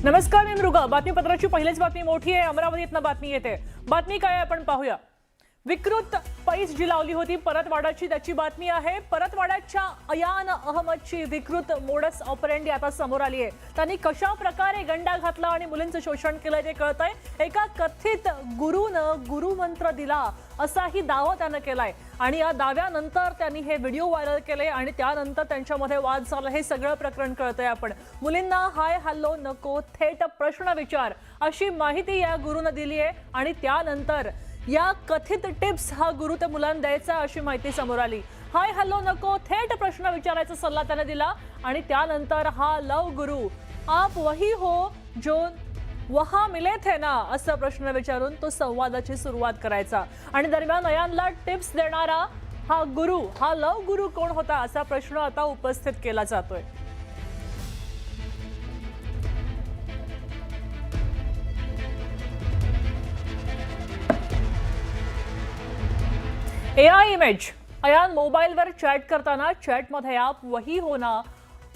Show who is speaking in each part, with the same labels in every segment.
Speaker 1: नमस्कार, मी मृगा. बातमीपत्राची पहिलीच बातमी मोठी आहे. अमरावतीतनं बातमी येते. बातमी काय आहे आपण पाहूया. विकृत पैस जी लावली होती परतवाडाची, त्याची बातमी आहे. परतवाड्याच्या अयान अहमदची विकृत मोडस ऑपरेंडी आता समोर आली आहे. त्यांनी कशा प्रकारे गंडा घातला आणि मुलींचं शोषण केलं ते कळतंय. एका कथित गुरुनं गुरुमंत्र दिला असाही दावा त्यानं केलाय आणि या दाव्यानंतर त्यांनी हे व्हिडिओ व्हायरल केले आणि त्यानंतर त्यांच्यामध्ये वाद झाला. हे सगळं प्रकरण कळतंय आपण. मुलींना हाय हॅलो नको, थेट प्रश्न विचार अशी माहिती या गुरुनं दिली आहे आणि त्यानंतर या कथित टिप्स हा गुरु त्या मुलांना द्यायचा अशी माहिती समोर आली. हाय हॅलो नको, थेट प्रश्न विचारायचा सल्ला त्याने दिला आणि त्यानंतर हा लव गुरु आप वही हो जो वहा मिले थे ना असा प्रश्न विचारून तो संवादाची सुरुवात करायचा. आणि दरम्यान अयानला टिप्स देणारा हा गुरु, हा लव गुरु कोण होता असा प्रश्न आता उपस्थित केला जातोय. एआई इमेज. अयान मोबाईलवर चॅट करताना चॅटमध्ये आप वही हो ना,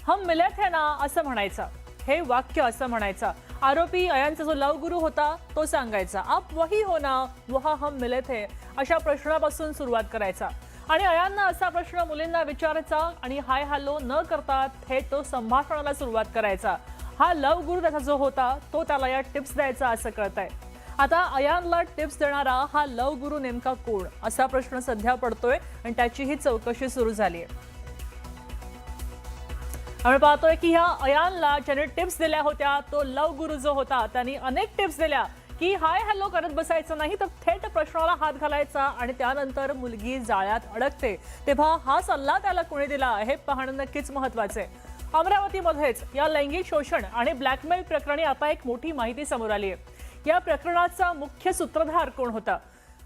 Speaker 1: हम मिले थे ना असं म्हणायचा. हे वाक्य असं म्हणायचा. आरोपी अयानचा जो लव गुरु होता तो सांगायचा आप वही हो ना वहा हम मिले थे अशा प्रश्नापासून सुरुवात करायचा. आणि अयानना असा प्रश्न मुलींना विचारायचा आणि हाय हॅलो न करता थेट तो संभाषणाला सुरुवात करायचा. हा लव गुरु त्याचा जो होता तो त्याला या टिप्स द्यायचा असं कळतंय. आता अयानला टिप्स देणारा हा लव गुरु नेमका कोण असा प्रश्न सध्या पडतोय आणि त्याची ही चौकशी सुरू झाली आहे. आपण पाहतोय की ह्या अयानला ज्याने टिप्स दिल्या होत्या तो लव गुरु जो होता त्यांनी अनेक टिप्स दिल्या की हाय हॅलो करत बसायचं नाही तर थेट प्रश्नाला हात घालायचा आणि त्यानंतर मुलगी जाळ्यात अडकते. तेव्हा हा सल्ला त्याला कोणी दिला हे पाहणं नक्कीच महत्त्वाचं आहे. अमरावतीमध्येच या लैंगिक शोषण आणि ब्लॅकमेल प्रकरणी आता एक मोठी माहिती समोर आली आहे. या प्रकरणाचा मुख्य सूत्रधार कोण होता?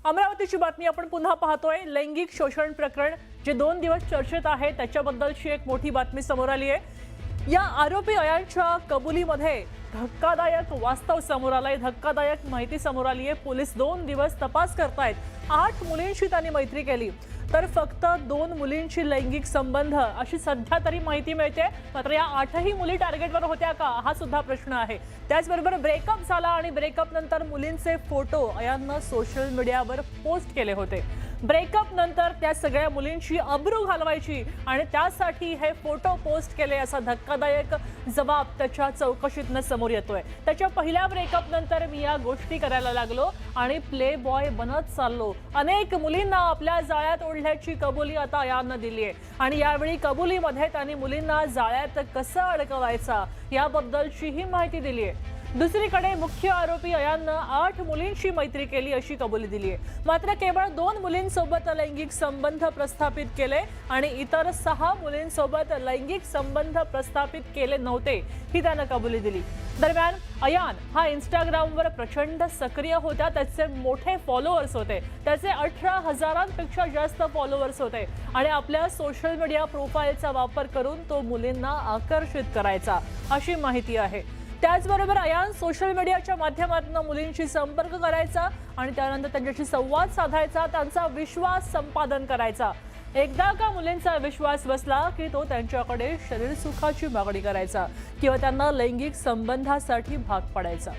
Speaker 1: अमरावतीची बातमी आपण पुन्हा पाहतोय. लैंगिक शोषण प्रकरण जे 2 दिवस चर्चेत आहे त्याच्याबद्दलची एक मोठी बातमी समोर आली आहे. या आरोपी अयानच्या कबुलीमध्ये धक्कादायक वास्तव समोर आलंय. धक्कादायक माहिती समोर आली आहे. पोलीस 2 दिवस तपास करतायत. 8 मुलींशी त्यांनी मैत्री केली तर फक्त 2 मुलींची लैंगिक संबंध अशी सध्या तरी माहिती मिळते. मात्र या 8ही मुली टार्गेटवर होत्या का हा सुद्धा प्रश्न आहे. त्याचबरोबर ब्रेकअप झाला आणि ब्रेकअप नंतर मुलींचे फोटो अयाननं सोशल मीडियावर पोस्ट केले होते. ब्रेकअप नंतर त्या सगळ्या मुलींची अब्रू घालवायची आणि त्यासाठी हे फोटो पोस्ट केले असा धक्कादायक जबाब त्याच्या चौकशीतनं समोर येतोय. त्याच्या पहिल्या ब्रेकअप नंतर मी या गोष्टी करायला लागलो आणि प्ले बॉय बनत चाललो. अनेक मुलींना आपल्या जाळ्यात ओढल्याची कबुली आता अयाननं दिली आहे आणि यावेळी कबुलीमध्ये त्यांनी मुलींना जाळ्यात कसं अडकवायचा याबद्दलची ही माहिती दिली आहे. दुसरीकडे मुख्य आरोपी अयाननं 8 मुलींशी मैत्री केली अशी कबुली दिली आहे. मात्र केवळ 2 मुलींसोबत लैंगिक संबंध प्रस्थापित केले आणि इतर 6 मुलींसोबत लैंगिक संबंध प्रस्थापित केले नव्हते ही त्यानं कबुली दिली. दरम्यान अयान हा इंस्टाग्रामवर प्रचंड सक्रिय होता. त्याचे मोठे फॉलोअर्स होते. त्याचे 18,000पेक्षा जास्त फॉलोअर्स होते आणि आपल्या सोशल मीडिया प्रोफाईलचा वापर करून तो मुलींना आकर्षित करायचा अशी माहिती आहे. त्याचबरोबर अयान सोशल मीडियाच्या माध्यमातून मुलींशी संपर्क करायचा आणि त्यानंतर त्यांच्याशी संवाद साधायचा, त्यांचा विश्वास संपादन करायचा. एकदा का मुलींचा विश्वास बसला की तो त्यांच्याकडे शरीर सुखाची मागणी करायचा किंवा त्यांना लैंगिक संबंधासाठी भाग पाडायचा.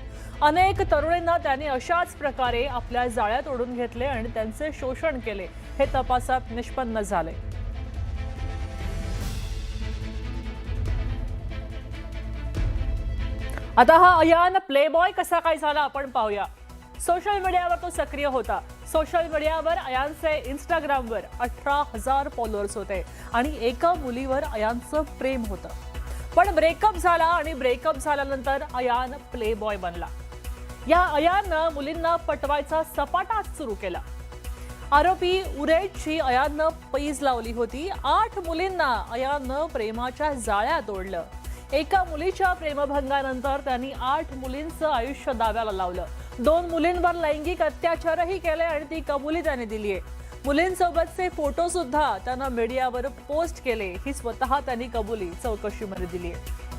Speaker 1: अनेक तरुणींना त्याने अशाच प्रकारे आपल्या जाळ्यात ओढून घेतले आणि त्यांचे शोषण केले हे तपासात निष्पन्न झाले. आता हा अयान प्ले बॉय कसा काय झाला आपण पाहूया. सोशल मीडियावर तो सक्रिय होता. सोशल मीडियावर अयानचे इंस्टाग्रामवर 18,000 फॉलोअर्स होते आणि एका मुलीवर अयानचं प्रेम होतं. पण ब्रेकअप झाला आणि ब्रेकअप झाल्यानंतर अयान प्ले बॉय बनला. या अयाननं मुलींना पटवायचा सपाटा सुरू केला. आरोपी उरेजची अयाननं पैज लावली होती. 8 मुलींना अयाननं प्रेमाच्या जाळ्यात ओढलं. एका मुलीच्या प्रेमभंगानंतर त्यांनी 8 मुलींचं आयुष्य दाव्याला लावलं. 2 मुलींवर लैंगिक अत्याचारही केले आणि ती कबुली त्याने दिली आहे. मुलींसोबतचे फोटो सुद्धा त्यानं मीडियावर पोस्ट केले ही स्वतः त्यांनी कबुली चौकशीमध्ये दिली आहे.